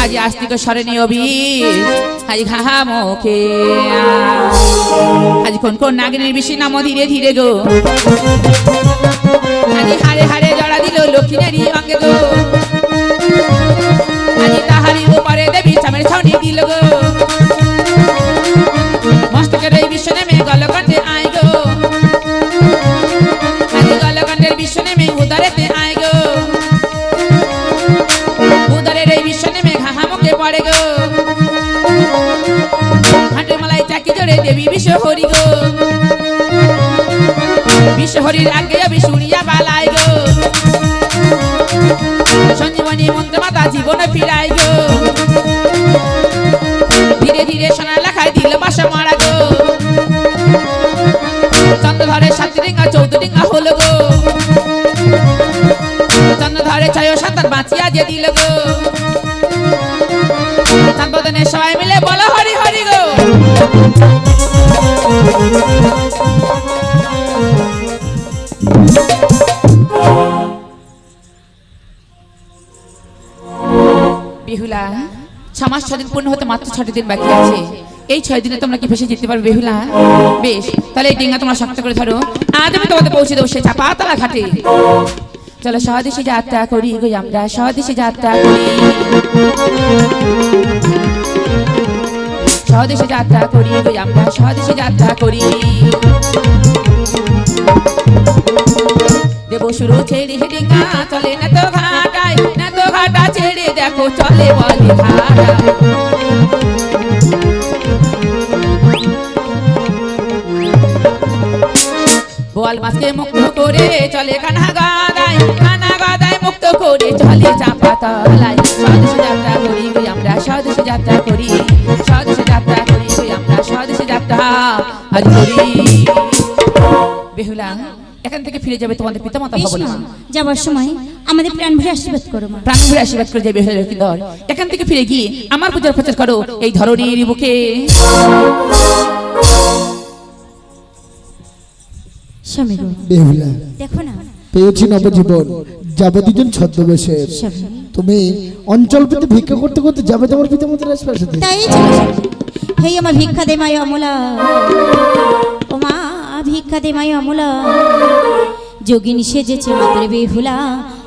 আজি আস্তিক স্মরণে অবির আজি ঘাহা মুখে আজি কোন কোন নাগিনীর বেশি নাম ধীরে ধীরে গো আজি হারে হারে জড়া দিল লক্ষ্মীনারী অঙ্গে গো আজি তাহারি উপরে দেবী চামের ছাউনি দিল গো মস্তকের এই বিশ্ব নেমে গলকণ্ঠে আয় গো আজি গলকণ্ঠের বিশ্ব নেমে উদারেতে আয় গো উদারের এই বিশ্ব নেমে ঘাহা মুখে পড়ে গো হাঁটুর মালাই চাকি জোরে দেবী বিশ্ব হরি গো বিশ্ব হরির আগে আমি শুনিয়া বালাই গো সঞ্জীবনী মন্ত্র মাতা জীবন ফিরাই গো ধীরে ধীরে সোনার লেখায় দিল বাসা মারা গো চন্দ্রধরে সাতরিঙ্গা চৌদ্রিঙ্গা হলো গো চন্দ্রধরে ছয় সাতার বাঁচিয়া যে দিল গো চাঁদবদনে সবাই মিলে বলো হরি হরি গো বেহুলা 6 মাস 6 দিন পূর্ণ হতে মাত্র 6টি দিন বাকি আছে এই 6 দিনে তোমরা কি ভেসে যেতে পারবে বেহুলা বেশ তাহলে এই ডিঙ্গা তোমরা শক্ত করে ধরো আজ আমি তোমাদের পৌঁছে দেবো সেই চাপাতলা ঘাটে চলো স্বদেশে যাত্রা করি গো আমরা স্বদেশে যাত্রা করি স্বদেশে যাত্রা করি গো আমরা স্বদেশে যাত্রা করি দেব শুরু ছেড়ে ডিঙ্গা চলে না তো ঘাটা ছেড়ে দেখো চলে বলে ঘাটা বোয়াল মাছকে মুক্ত করে চলে কানা গাদায় মুক্ত করে চলে চাপা তলায় স্বদেশে যাত্রা করি গো আমরা স্বদেশে যাত্রা করি স্বদেশে যাত্রা করি গো আমরা স্বদেশে যাত্রা আজ করি বেহুলা এখান থেকে ফিরে যাবে তোমাদের পিতামাতা ভবনে যাবার সময় আমাদের প্রাণ ভরে আশীর্বাদ করো মা প্রাণ ভরে আশীর্বাদ করে যাবে বেহুলা লক্ষ্মীধর এখান থেকে ফিরে গিয়ে আমার পূজার প্রচার করো এই ধরনের বুকে স্বামী গো বেহুলা দেখো না পেয়েছি নবজীবন যাবে দুজন ছদ্মবেশে তুমি অঞ্চল পেতে ভিক্ষা করতে করতে যাবে তোমার পিতামাতার আশপাশে তাই চলো হে আমার ভিক্ষা দে মাই অমলা ও মা ভিক্ষা দে মাই অমলা যোগিনী সেজেছে মাতৃ বেহুলা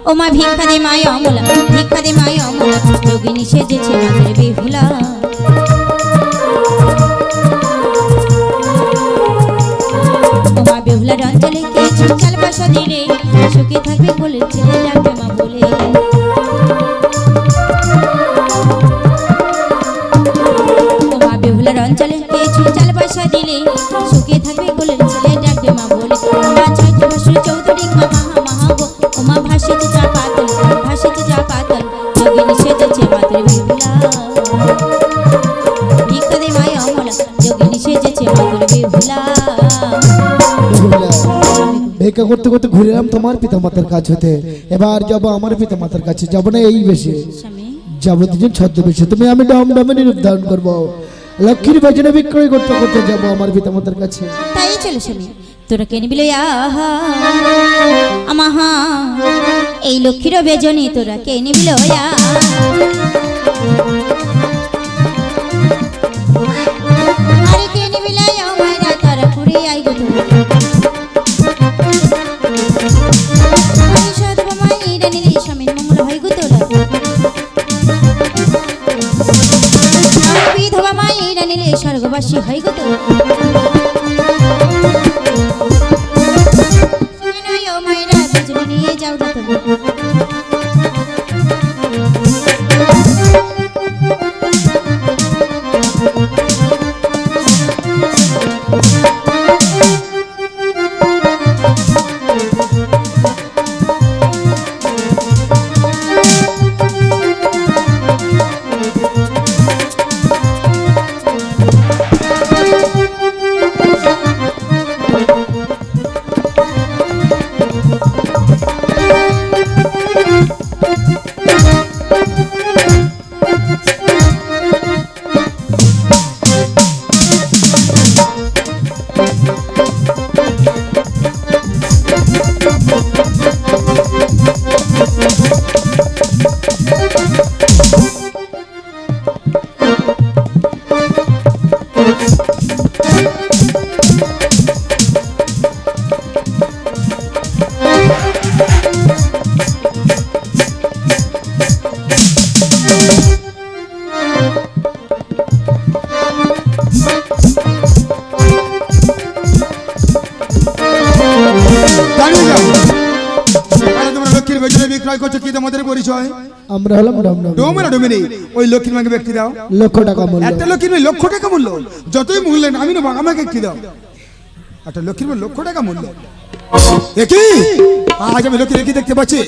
ও মা ভিক্ষা দে মাই অমলা ভিক্ষা দে মাই অমলা যোগিনী সেজেছে মাতৃ বেহুলা ও মা বেহুলার অঞ্চলে কিছু চাল বাসা দিলে সুখে থাকবে বলে ছেলে ডাকবে মা বলে ও মা বেহুলার অঞ্চলে কিছু চাল বাসা দিলে সুখে থাকবে বলে ছেলে ডাকবে মা বলে মা ছয়টি ভাসুর চৌধুরী মহা গো ও মা ভাসিতে যা পাতল যোগিনী সেজেছে মাতৃ বেহুলা ভিক্ষা দে মাই অমলা যোগিনী সেজেছে মাতৃ বেহুলা ভিক্ষা করতে করতে ঘুরে এলাম তোমার পিতামাতার কাছ হতে এবার যাব আমার পিতামাতার কাছে যাব না এই বেশে যাব দুজন ছদ্মবেশে তুমি আমি ডমডমে রূপ ধারণ করবো লক্ষ্মীর ভজনে বিক্রয় করতে করতে যাব আমার পিতামাতার কাছে তাই চলো স্বামী তোরা কে নিবিল আমাহা এই লক্ষ্মীর বেজনী তোরা কে নিবিল আরে কে নিবিল মাইরা তারা পুরি আই গো সদবা মাইরা নিলি স্বামীর মঙ্গল হয় গো তোরা বিধবা মাইরা নিলে স্বর্গবাসী হয় গো তোরা মাইরা বেজনী নিয়ে যাও গো তোরা পরিচয়? আমরা হলাম ডমডম ডোমেরা ডোমেনি। ওই লক্ষ্মীর মাকে ব্যক্তি দাও। লক্ষ টাকা মূল্য। একটা লক্ষ্মীর মেয়ে লক্ষ টাকা মূল্য। যতই মূল্য আমি নেবো, আমাকে একটি দাও। একটা লক্ষ্মীর মেয়ে লক্ষ টাকা মূল্য। একই আজ আমি লক্ষ্মী রেখে দেখতে পাচ্ছি।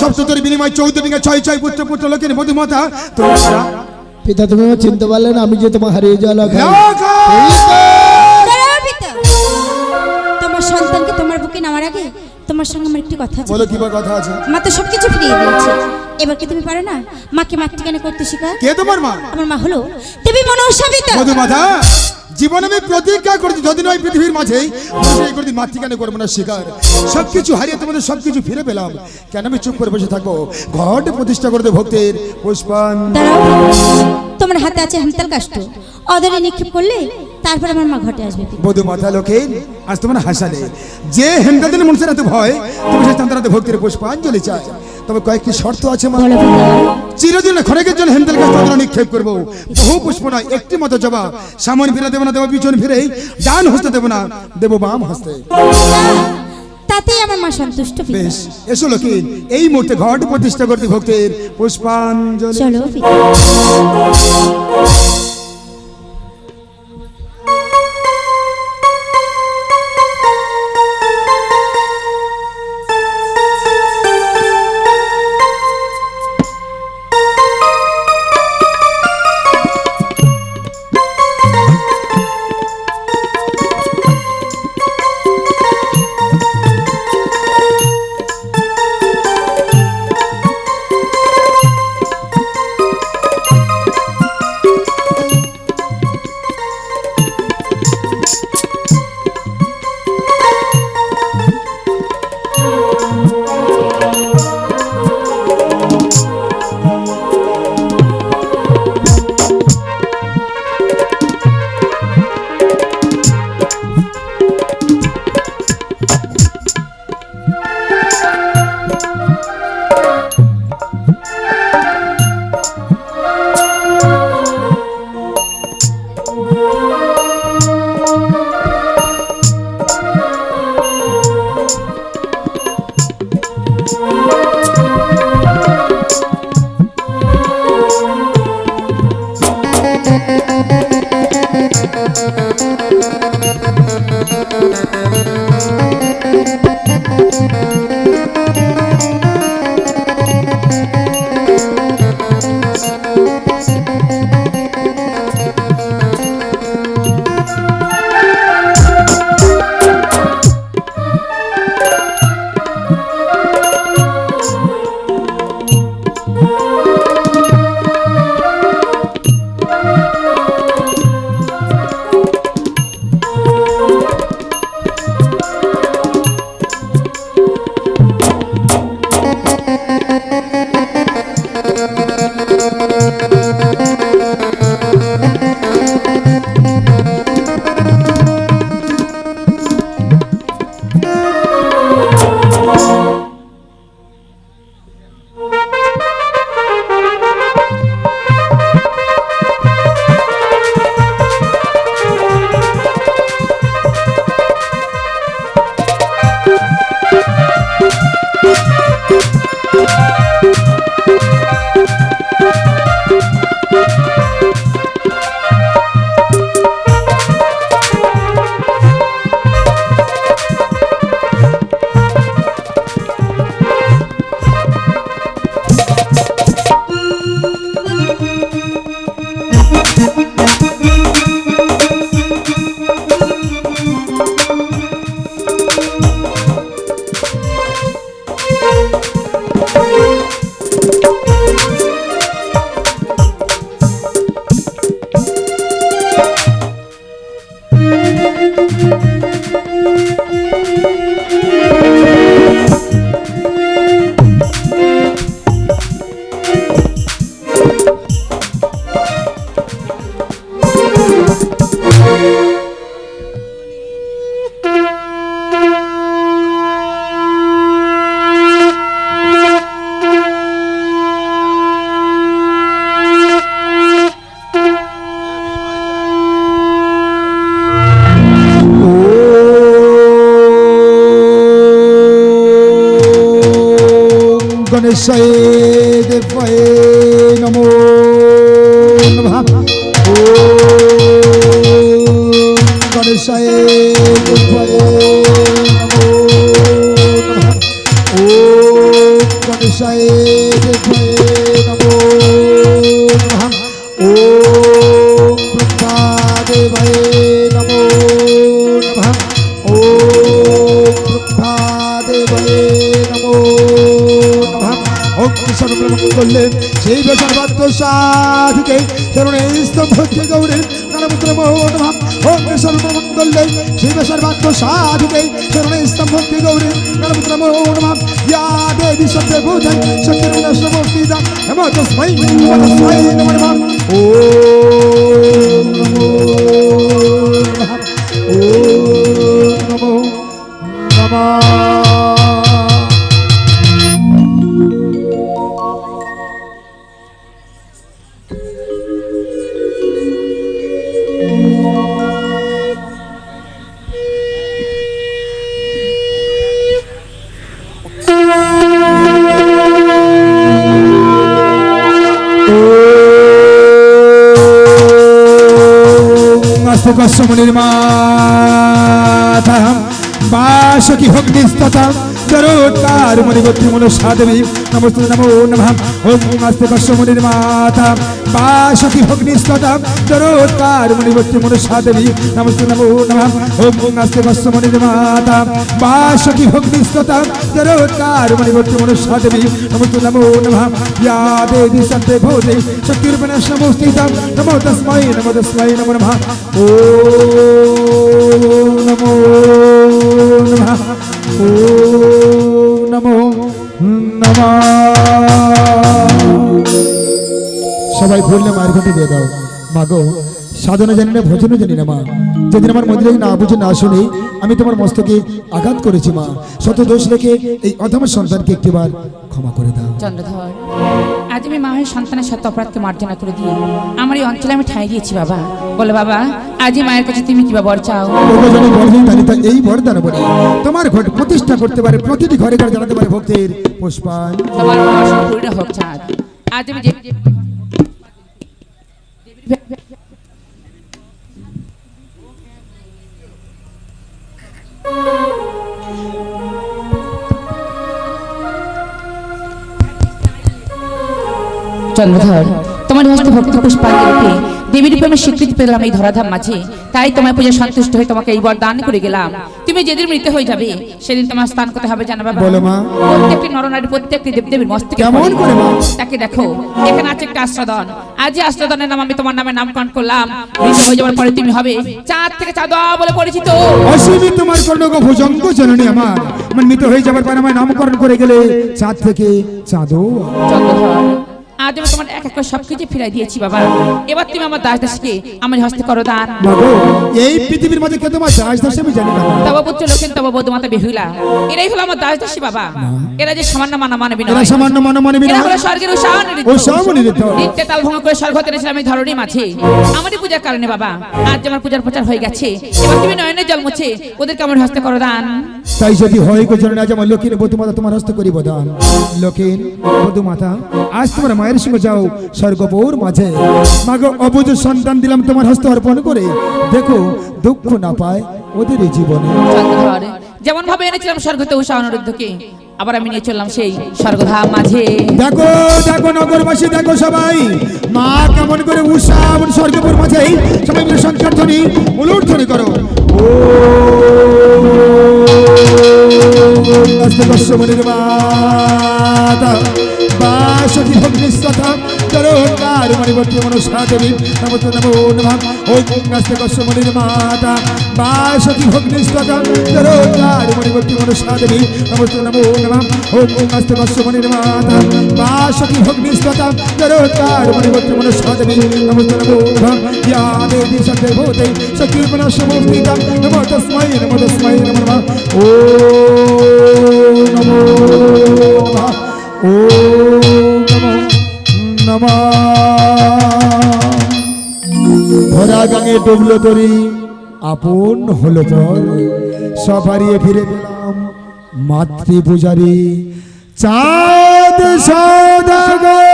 সপ্ততর বিনিময় 14 ছয় ছয় পুত্র পুত্র লক্ষ্মীর মধুমাতা। তোমার পিতা তুমি আমার চিনতে পারলে না, আমি যে তোমার হারিয়ে যাওয়া দাঁড়াও পিতা, তোমার সন্তানকে তোমার বুকে নামার আগে তোমার সঙ্গে আমার একটি কথা আছে। বলো কি কথা আছে? মা তো সবকিছু ফিরিয়ে দিয়েছে, এবার কি তুমি পারো না মাকে মাতৃজ্ঞান করতে শেখা? কে তোমার মা? আমার মা হলো দেবী মনসা পিতা। মধুমাতা, জীবনে আমি প্রতিজ্ঞা করেছি যদিন ওই পৃথিবীর মাঝে এই করে মাতৃজ্ঞানে করবো না শিকার। সবকিছু হারিয়ে তোমাদের সবকিছু ফিরে পেলাম, কেন আমি চুপ করে বসে থাকবো? ঘট প্রতিষ্ঠা করতে ভক্তের পুষ্পান। দাঁড়াও, তোমার হাতে আছে হামতাল কাষ্ট, অদরে নিক্ষেপ করলে তারপর আমার মা ঘটে আসবে। মধুমাতা লক্ষ্মী, আজ তোমার হাসালে যে হেমকাদের মনসের এত ভয়, তুমি সেই তান্ত্রাতে ভক্তির পুষ্পাঞ্জলি চাই। তবে কয়েকটি শর্ত আছে মা। বলো পিতা। চিরদিন খড়েকের জন্য হেমতাল কাছে অদরে নিক্ষেপ করবো। বহু পুষ্প নয়, একটি মতো জবা। সামনে ফিরে দেবো না, দেবো পিছন ফিরে। ডান হস্তে দেবো না, দেবো বাম হস্তে। তাতেই আমার মা সন্তুষ্ট পিতা। বেশ, এসো লক্ষ্মী, এই মুহূর্তে ঘট প্রতিষ্ঠা করতে ভক্তের পুষ্পাঞ্জলি। চলো পিতা। গণেশায় দেবায় নমো নমঃ ও গণেশায় দেবায় নমো নমঃ ও গণেশায় দেবায় নমো নমঃ ও ব্রহ্মাদেবায় নমো নমঃ ও ব্রহ্মাদেবায় নমো নমঃ ও সর্বমঙ্গলে সেই সর্বাত্ম সাধুকে চরণে স্তম্ভ গৌরে নমঃ নমঃ ও সর্বমঙ্গলে সেই সর্বাত্ম সাধুকে চরণে স্তম্ভ গৌরে নমঃ নমঃ ইয়া দেবী সত্যভূতং শক্তির্নমস্তিদা নমঃ তস্मै নমঃ ও নমো নমঃ ও নমো নমঃ কসমনির মাতা বাসকি ভগ্নিস্ততা জরোৎকার মণিবতী মনসা দেবী নমস্তে নমো নমঃ ওম আস্তে কসমনির মাতা বাসকি ভগ্নিস্ততা জরোৎকার মণিবতী মনসা দেবী নমস্তে নমো নমঃ ওম আস্তে কসমনির মাতা বাসকি ভগ্নিস্ততা জরোৎকার মণিবতী মনসা দেবী নমস্তে নমো নমঃ ইয়া দেবী সত্যে ভূতে শক্তির্বিনাশ নমস্তিতা নমো তস্मै নমো নমঃ ও নমো নমঃ ও নমো নমঃ সবাই ভুললে মায়ের ঘটি দিয়ে দাও মাগো সাধনা জানি না ভজনও জানি না মা যেদিন আমার মন্দিরে না বুঝে না শুনে আমি তোমার মস্তকে আঘাত করেছি মা শত দোষ রেখে এই অধম সন্তানকে একটিবার ক্ষমা করে দাও চন্দ্রধর আজ আমি মায়ের সন্তানের সাথে অপরাধকে মার্জনা করে দিয়ে আমার এই অঞ্চলে আমি ঠাঁই দিয়েছি বাবা বলে বাবা আজ মায়ের কাছে তুমি কিবা বর চাও প্রয়োজনে বরদিন তালিকা এই বরদান বলে তোমার ঘট প্রতিষ্ঠা করতে পারে প্রতিটি ঘরে ঘরে জানাতে পারে ভক্তের পুষ্পায় তোমার মনোবাসনা পূর্ণ হোক চাঁদ আজ আমি যে চন্দ্রধর তোমার হস্তে ভক্তি পুষ্পাঞ্জলিতে দেবী রূপে আমি স্বীকৃতি পেলাম এই ধরাধাম মাঝে তাই তোমার পূজা সন্তুষ্ট হয়ে তোমাকে এই বর দান করে গেলাম তুমি যেদিন মৃত হয়ে যাবে সেদিন তোমার স্থান কোথায় হবে জানা বাবা বলো মা প্রত্যেকটি নরনারী প্রত্যেকটি দেবদেবীর মস্তকে কেমন করে মা তাকে দেখো এখানে আছে একটা আশ্রদন আজ এই আশ্রদনের নাম আমি তোমার নামে নামকরণ করলাম মৃত হয়ে যাওয়ার পরে তুমি হবে চাঁদ থেকে চাঁদোয়া বলে পরিচিত অসীমি তোমার কর্ণক ভুজঙ্গ জননী আমার মৃত হয়ে যাবার পর আমায় নামকরণ করে গেলে চাঁদ থেকে চাঁদও চন্দ্রধর আজ আমি তোমার এক এক করে সবকিছু ফিরাই দিয়েছি বাবা এবার তুমি আমার দাস দাসকে আমার হস্তে করো দান বাবু এই পৃথিবীর মধ্যে কে তোমার দাস দাস আমি জানি না তব পুত্র লক্ষণ তব বৌদ্ধমাতা বেহুলা এরাই হলো আমার দাস দাসী বাবা এরা যে সামান্য মানা মানবী এরা নয় সামান্য মানমানবী এরা না হলো স্বর্গের উষামনিরিদ্ধ। নিত্যে তাল ভঙ্গ করে স্বর্গ এনেছিলাম এই ধরনের মাঝে আমারই পূজার কারণে বাবা আজ যে আমার পূজার প্রচার হয়ে গেছে এবার তুমি নয়নের জল মুছে ওদেরকে আমার হস্তে করো দান তাই যদি হয় গো জননী আজ আমার লক্ষ্মীর বধুমাতা তোমার হস্ত করিব দান লক্ষ্মীর বধুমাতা আজ তোমার মায়ের সঙ্গে যাও স্বর্গপুর মাঝে মাগো অবুঝ সন্তান দিলাম তোমার হস্ত অর্পণ করে দেখো দুঃখ না পায় ওদের এই জীবনে চন্দ্রধর যেমন ভাবে এনেছিলাম স্বর্গতে উষা অনিরুদ্ধকে আবার আমি নিয়ে চললাম সেই স্বর্গধাম মাঝে দেখো দেখো নগরবাসী দেখো সবাই মা কেমন করে উষা স্বর্গপুর মাঝে সবাই মিলে সংকীর্তনী উলুধ্বনি করো ও কষ্টমণির মাতা বাসকি ভগ্নিস্তথা জরোৎকার মণিবর্তী মনসা দেবী নমস্তে নমো নমঃ ওম নাস্তে কষ্টমণির মাতা বাসকি ভগ্নিস্তথা জরোৎকার মণিবর্তী মনসা দেবী নমস্তে নমো নমঃ ওম নাস্তে কষ্টমণির মাতা বাসকি ভগ্নিস্তথা জরোৎকার মণিবর্তী মনসা দেবী নমস্তে নমো নমঃ ইয়া দেবী সত্যে ভূতে শক্তির্বিনাশ নমস্তিতা নমো তস্मै নমো নমঃ ও নমো নমঃ ও নমঃ ভরা গাঙে ডুবলো তরি আপন হলো পর সব হারিয়ে ফিরে পেলাম মাতৃপূজারি চাঁদ সদাগর